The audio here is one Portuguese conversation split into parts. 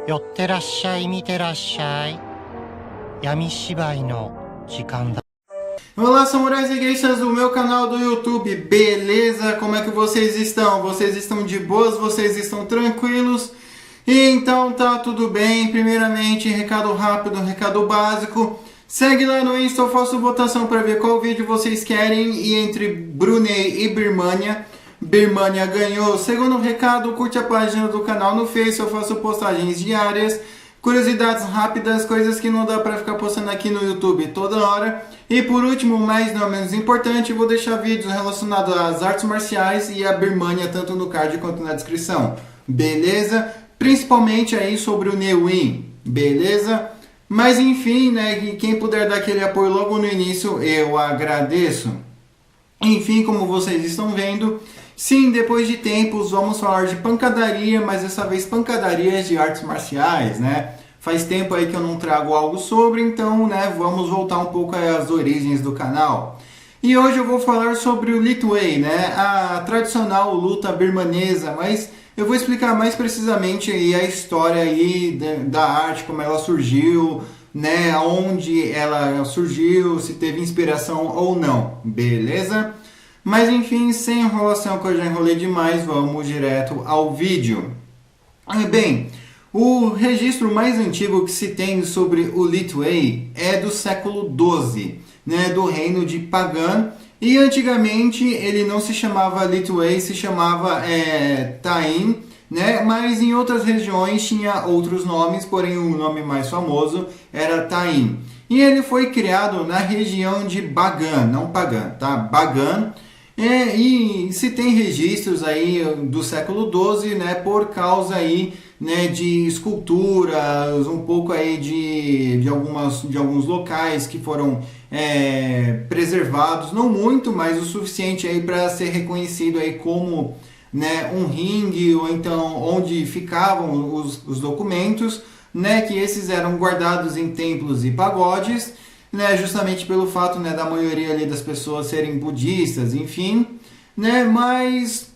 寄ってらっしゃい、見てらっしゃい。闇芝居の時間だ。 Olá, samurais e geishas do meu canal do YouTube, beleza? Como é que vocês estão? Vocês estão de boas? Vocês estão tranquilos? Então tá tudo bem. Primeiramente, recado rápido, recado básico. Segue lá no Insta, eu faço votação para ver qual vídeo vocês querem. E entre Brunei e Birmania, Birmania ganhou. Segundo recado, curte a página do canal no Face, eu faço postagens diárias. Curiosidades rápidas, coisas que não dá pra ficar postando aqui no YouTube toda hora. E por último, mas não menos importante, vou deixar vídeos relacionados às artes marciais e à Birmania, tanto no card quanto na descrição. Beleza? Principalmente aí sobre o Neuin. Beleza? Mas enfim, né, quem puder dar aquele apoio logo no início, eu agradeço. Enfim, como vocês estão vendo, sim, depois de tempos vamos falar de pancadaria, mas dessa vez pancadarias de artes marciais, né? Faz tempo aí que eu não trago algo sobre, então, né, vamos voltar um pouco às origens do canal. E hoje eu vou falar sobre o Lithwei, né, a tradicional luta birmanesa, mas eu vou explicar mais precisamente aí a história aí da arte, como ela surgiu, né, onde ela surgiu, se teve inspiração ou não, beleza? Mas enfim, sem enrolação, que eu já enrolei demais, vamos direto ao vídeo. Bem, o registro mais antigo que se tem sobre o Lithwei é do século XII, né, do reino de Pagan. E antigamente ele não se chamava Lithwei, se chamava Tain, né, mas em outras regiões tinha outros nomes, porém o nome mais famoso era Tain. E ele foi criado na região de Bagan, não Pagan, tá? Bagan. E se tem registros aí do século XII, né, por causa aí, né, de esculturas, um pouco aí de alguns locais que foram preservados, não muito, mas o suficiente aí para ser reconhecido aí como, né, um ringue, ou então onde ficavam os documentos, né, que esses eram guardados em templos e pagodes, né, justamente pelo fato, né, da maioria ali das pessoas serem budistas, enfim, né, mas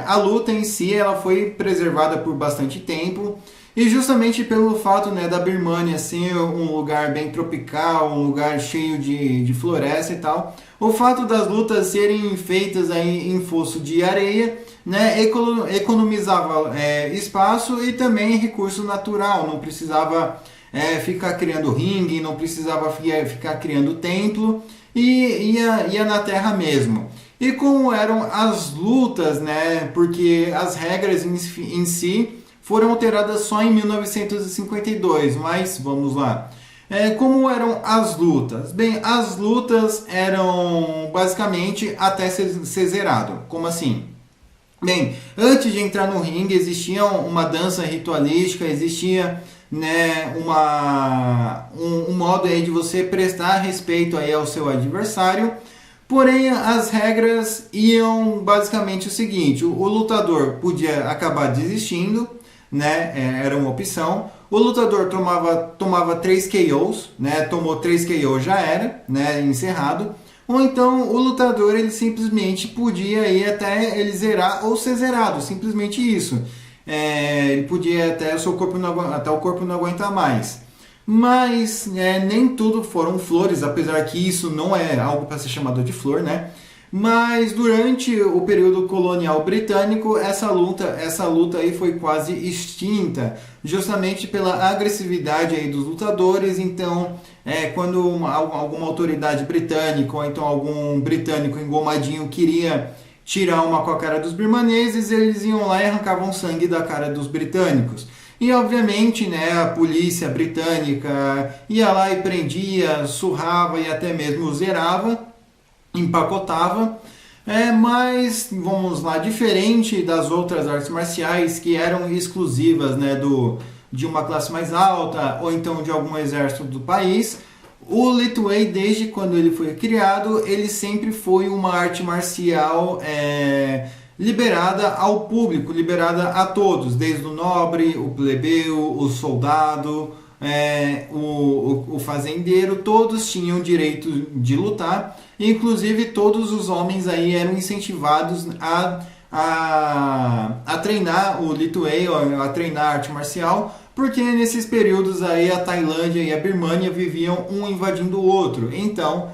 a luta em si ela foi preservada por bastante tempo, e justamente pelo fato, né, da Birmania ser um lugar bem tropical, um lugar cheio de floresta e tal, o fato das lutas serem feitas aí em fosso de areia, né, economizava espaço e também recurso natural, não precisava ficar criando ringue, não precisava ficar criando templo, e ia na terra mesmo. E como eram as lutas, né, porque as regras em si foram alteradas só em 1952, mas vamos lá. Como eram as lutas? Bem, as lutas eram basicamente até ser zerado. Como assim? Bem, antes de entrar no ringue existia uma dança ritualística, existia, né, um modo aí de você prestar respeito aí ao seu adversário. Porém, as regras iam basicamente o seguinte: o lutador podia acabar desistindo, né, era uma opção. O lutador tomava 3 KOs, né, tomou 3 KOs já era, né, encerrado. Ou então o lutador ele simplesmente podia ir até ele zerar ou ser zerado, simplesmente isso. Ele podia até o corpo não aguentar mais. Mas nem tudo foram flores, apesar que isso não é algo para ser chamado de flor, né? Mas durante o período colonial britânico, essa luta aí foi quase extinta, justamente pela agressividade aí dos lutadores. Então, quando alguma autoridade britânica ou então algum britânico engomadinho queria tirar uma com a cara dos birmaneses, eles iam lá e arrancavam sangue da cara dos britânicos. E obviamente, né, a polícia britânica ia lá e prendia, surrava e até mesmo zerava, empacotava. Mas, vamos lá, diferente das outras artes marciais que eram exclusivas, né, de uma classe mais alta ou então de algum exército do país, o Lithwei, desde quando ele foi criado, ele sempre foi uma arte marcial liberada ao público, liberada a todos, desde o nobre, o plebeu, o soldado, o fazendeiro, todos tinham direito de lutar. Inclusive todos os homens aí eram incentivados a treinar o Lituei, a treinar arte marcial, porque nesses períodos aí a Tailândia e a Birmânia viviam um invadindo o outro. Então,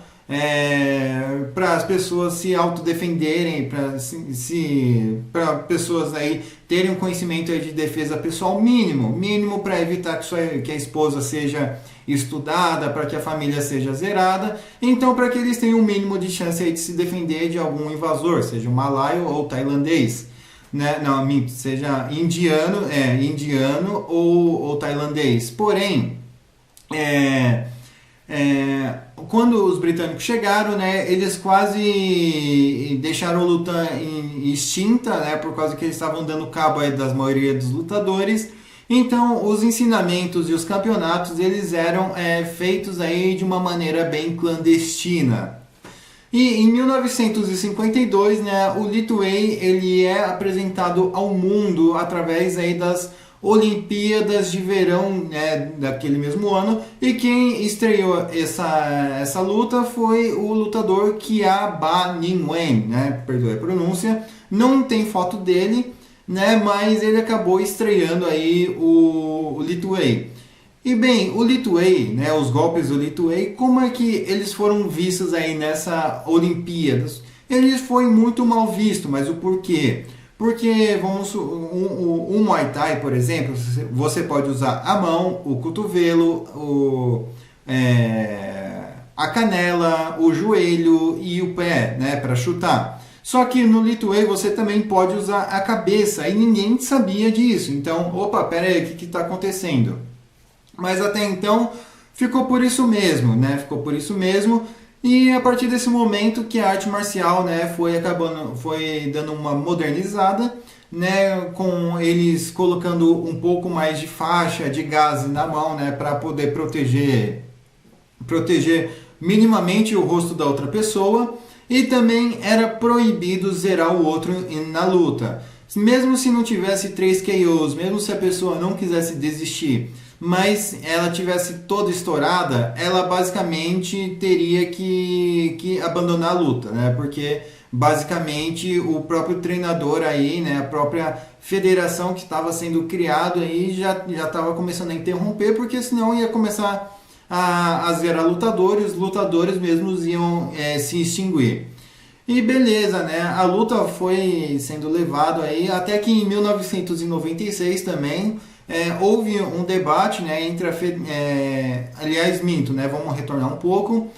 para as pessoas se autodefenderem, para pessoas aí terem um conhecimento aí de defesa pessoal mínimo para evitar que a esposa seja estudada, para que a família seja zerada, então para que eles tenham um mínimo de chance aí de se defender de algum invasor, seja um malaio ou tailandês, né? Não, seja indiano ou tailandês. Porém, quando os britânicos chegaram, né, eles quase deixaram a luta extinta, né, por causa que eles estavam dando cabo aí das maioria dos lutadores. Então, os ensinamentos e os campeonatos eles eram feitos aí de uma maneira bem clandestina. E em 1952, né, o Lituei ele é apresentado ao mundo através aí das Olimpíadas de Verão, né, daquele mesmo ano, e quem estreou essa luta foi o lutador Kia Ba Ninh-wen, né, perdoe a pronúncia, não tem foto dele, né, mas ele acabou estreando aí o Lituei. E bem, o Lituei, né, os golpes do Lituei, como é que eles foram vistos aí nessa Olimpíadas? Eles foi muito mal visto, mas o porquê? Porque um Muay Thai, por exemplo, você pode usar a mão, o cotovelo, a canela, o joelho e o pé, né, para chutar. Só que no Lituei você também pode usar a cabeça e ninguém sabia disso. Então, opa, pera aí, o que está acontecendo? Mas até então ficou por isso mesmo, né? Ficou por isso mesmo. E a partir desse momento que a arte marcial, né, foi dando uma modernizada, né, com eles colocando um pouco mais de faixa de gás na mão, né, para poder proteger minimamente o rosto da outra pessoa, e também era proibido zerar o outro na luta. Mesmo se não tivesse 3 KOs, mesmo se a pessoa não quisesse desistir, mas ela tivesse toda estourada, ela basicamente teria que abandonar a luta, né? Porque basicamente o próprio treinador aí, né, a própria federação que estava sendo criado aí já estava começando a interromper, porque senão ia começar a zerar lutadores, os lutadores mesmos iam se extinguir. E beleza, né? A luta foi sendo levada aí até que em 1996 também houve um debate, né, entre aliás, minto, né? Vamos retornar um pouco.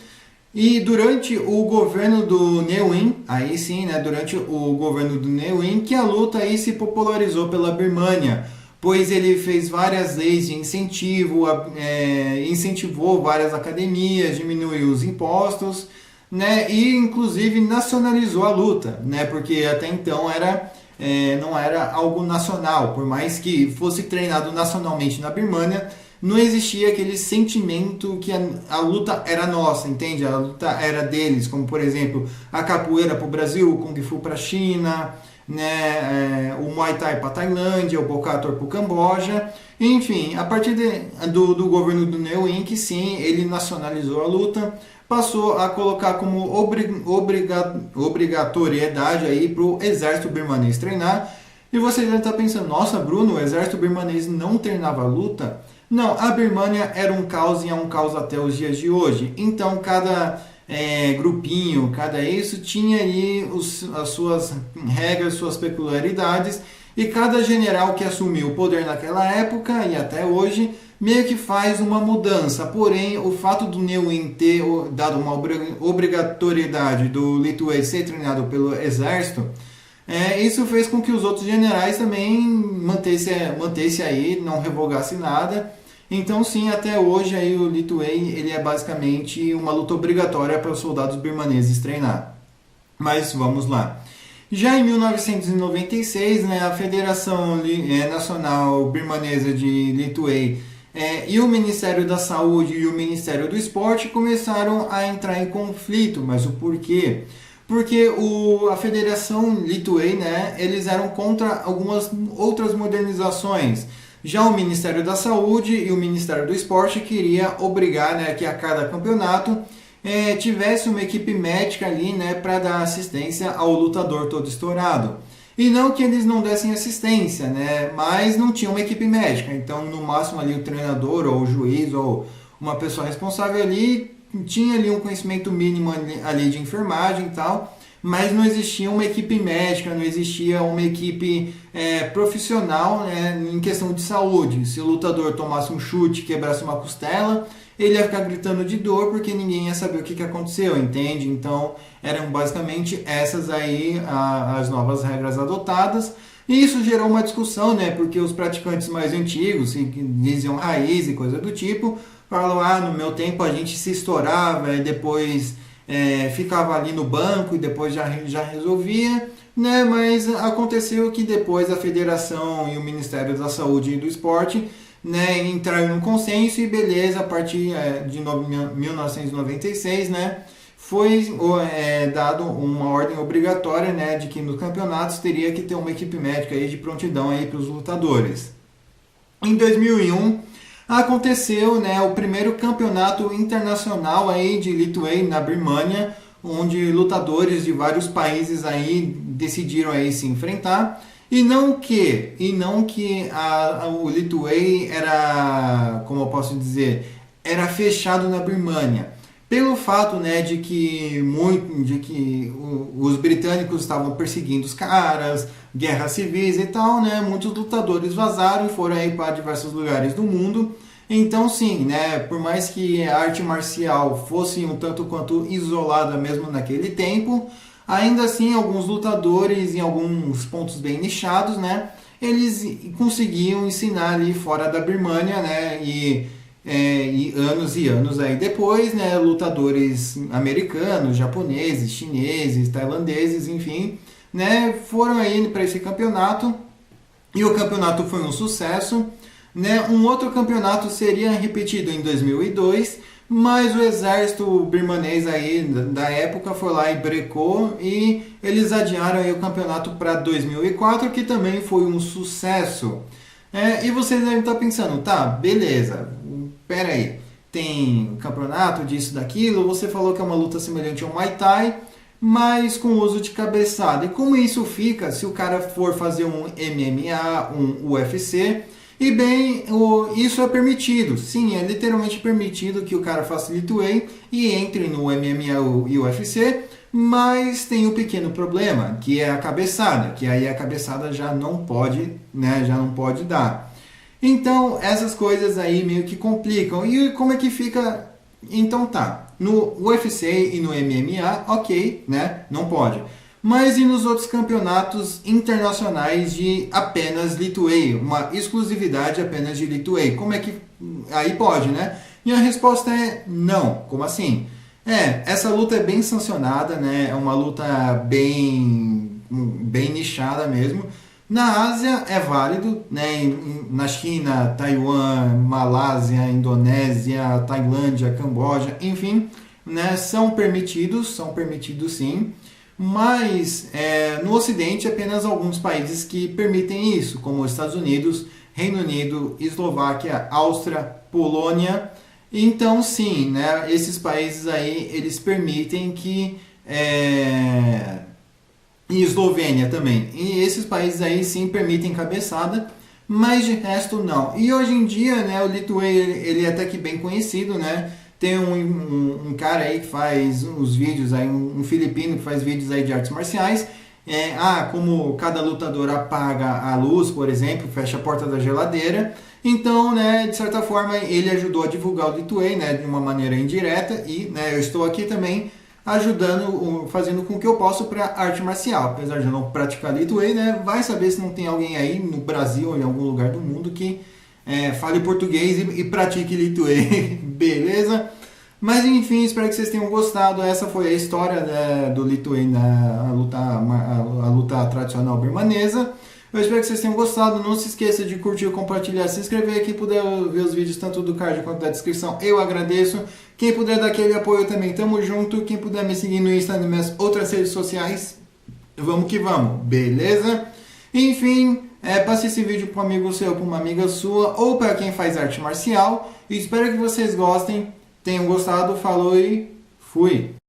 E durante o governo do Ne Win, aí sim, né, durante o governo do Ne Win, que a luta aí se popularizou pela Birmânia, pois ele fez várias leis de incentivo, incentivou várias academias, diminuiu os impostos, né, e inclusive nacionalizou a luta, né, porque até então não era algo nacional, por mais que fosse treinado nacionalmente na Birmânia, não existia aquele sentimento que a luta era nossa, entende? A luta era deles, como por exemplo a capoeira para o Brasil, o Kung Fu para a China, né? O Muay Thai para a Tailândia, o Bokator para o Camboja, enfim, a partir do governo do Ne Win, que sim, ele nacionalizou a luta, passou a colocar como obrigatoriedade aí para o exército birmanês treinar. E você já está pensando, nossa Bruno, o exército birmanês não treinava a luta? Não, a Birmânia era um caos e é um caos até os dias de hoje. Então cada grupinho, cada isso tinha aí as suas regras, suas peculiaridades, e cada general que assumiu o poder naquela época e até hoje meio que faz uma mudança. Porém, o fato do Ne Win ter dado uma obrigatoriedade do Lituei ser treinado pelo exército, isso fez com que os outros generais também mantesse aí, não revogasse nada. Então sim, até hoje aí o Lituei ele é basicamente uma luta obrigatória para os soldados birmaneses treinar. Mas vamos lá. Já em 1996, né, a Federação Nacional Birmanesa de Lituei e o Ministério da Saúde e o Ministério do Esporte começaram a entrar em conflito. Mas o porquê? Porque a Federação Lituei, né, eles eram contra algumas outras modernizações. Já o Ministério da Saúde e o Ministério do Esporte queria obrigar, né, que a cada campeonato tivesse uma equipe médica ali, né, para dar assistência ao lutador todo estourado. E não que eles não dessem assistência, né? Mas não tinha uma equipe médica. Então, no máximo ali o treinador ou o juiz ou uma pessoa responsável ali tinha ali um conhecimento mínimo ali de enfermagem e tal, mas não existia uma equipe médica, não existia uma equipe profissional, né, em questão de saúde. Se o lutador tomasse um chute, quebrasse uma costela, ele ia ficar gritando de dor porque ninguém ia saber o que aconteceu, entende? Então eram basicamente essas aí as novas regras adotadas. E isso gerou uma discussão, né? Porque os praticantes mais antigos, que diziam raiz e coisa do tipo, falam, no meu tempo a gente se estourava e depois ficava ali no banco e depois já resolvia, né? Mas aconteceu que depois a federação e o Ministério da Saúde e do Esporte, né, entraram num consenso e beleza, a partir de 1996, né, foi dado uma ordem obrigatória, né, de que nos campeonatos teria que ter uma equipe médica aí de prontidão aí para os lutadores. Em 2001 aconteceu, né, o primeiro campeonato internacional aí de Lituei na Birmânia, onde lutadores de vários países aí decidiram aí se enfrentar. E não que o Lituei era, como eu posso dizer, era fechado na Birmânia. Pelo fato, né, de que os britânicos estavam perseguindo os caras, guerras civis e tal, né, muitos lutadores vazaram e foram aí para diversos lugares do mundo. Então sim, né, por mais que a arte marcial fosse um tanto quanto isolada mesmo naquele tempo, ainda assim, alguns lutadores, em alguns pontos bem nichados, né, eles conseguiam ensinar ali fora da Birmânia, né, e anos aí depois, né, lutadores americanos, japoneses, chineses, tailandeses, enfim, né, foram aí para esse campeonato e o campeonato foi um sucesso, né. Um outro campeonato seria repetido em 2002, mas o exército birmanês aí da época foi lá e brecou e eles adiaram aí o campeonato para 2004, que também foi um sucesso. E vocês devem estar pensando, tá, beleza, pera aí, tem campeonato disso, daquilo, você falou que é uma luta semelhante ao Muay Thai, mas com uso de cabeçada. E como isso fica se o cara for fazer um MMA, um UFC... E bem, isso é permitido, sim, é literalmente permitido que o cara faça Lituei e entre no MMA e UFC, mas tem um pequeno problema, que é a cabeçada, que aí a cabeçada já não pode, né, já não pode dar. Então, essas coisas aí meio que complicam. E como é que fica? Então tá, no UFC e no MMA, ok, né, não pode. Mas e nos outros campeonatos internacionais de apenas Lituei, uma exclusividade apenas de Lituei? Como é que aí pode, né? E a resposta é não. Como assim? Essa luta é bem sancionada, né? É uma luta bem nichada mesmo. Na Ásia é válido, né? Na China, Taiwan, Malásia, Indonésia, Tailândia, Camboja, enfim, né? São permitidos sim. Mas no Ocidente apenas alguns países que permitem isso, como os Estados Unidos, Reino Unido, Eslováquia, Áustria, Polônia. Então sim, né, esses países aí eles permitem que e Eslovênia também. E esses países aí sim permitem cabeçada, mas de resto não. E hoje em dia, né, o Lituei ele é até que bem conhecido, né? Tem um cara aí que faz uns vídeos, aí, um filipino que faz vídeos aí de artes marciais. Como cada lutador apaga a luz, por exemplo, fecha a porta da geladeira. Então, né, de certa forma, ele ajudou a divulgar o Lituei, né, de uma maneira indireta. E né, eu estou aqui também ajudando, fazendo com que eu possa para arte marcial. Apesar de eu não praticar Lituei, né, vai saber se não tem alguém aí no Brasil ou em algum lugar do mundo que fale português e pratique Lituei, beleza? Mas enfim, espero que vocês tenham gostado. Essa foi a história do Lituei, a luta tradicional birmanesa. Eu espero que vocês tenham gostado. Não se esqueça de curtir, compartilhar, se inscrever. Quem puder ver os vídeos tanto do card quanto da descrição, eu agradeço. Quem puder dar aquele apoio também, tamo junto. Quem puder me seguir no Insta e nas minhas outras redes sociais, vamos que vamos, beleza? Enfim, passe esse vídeo para um amigo seu, para uma amiga sua ou para quem faz arte marcial. E espero que vocês gostem, tenham gostado, falou e fui!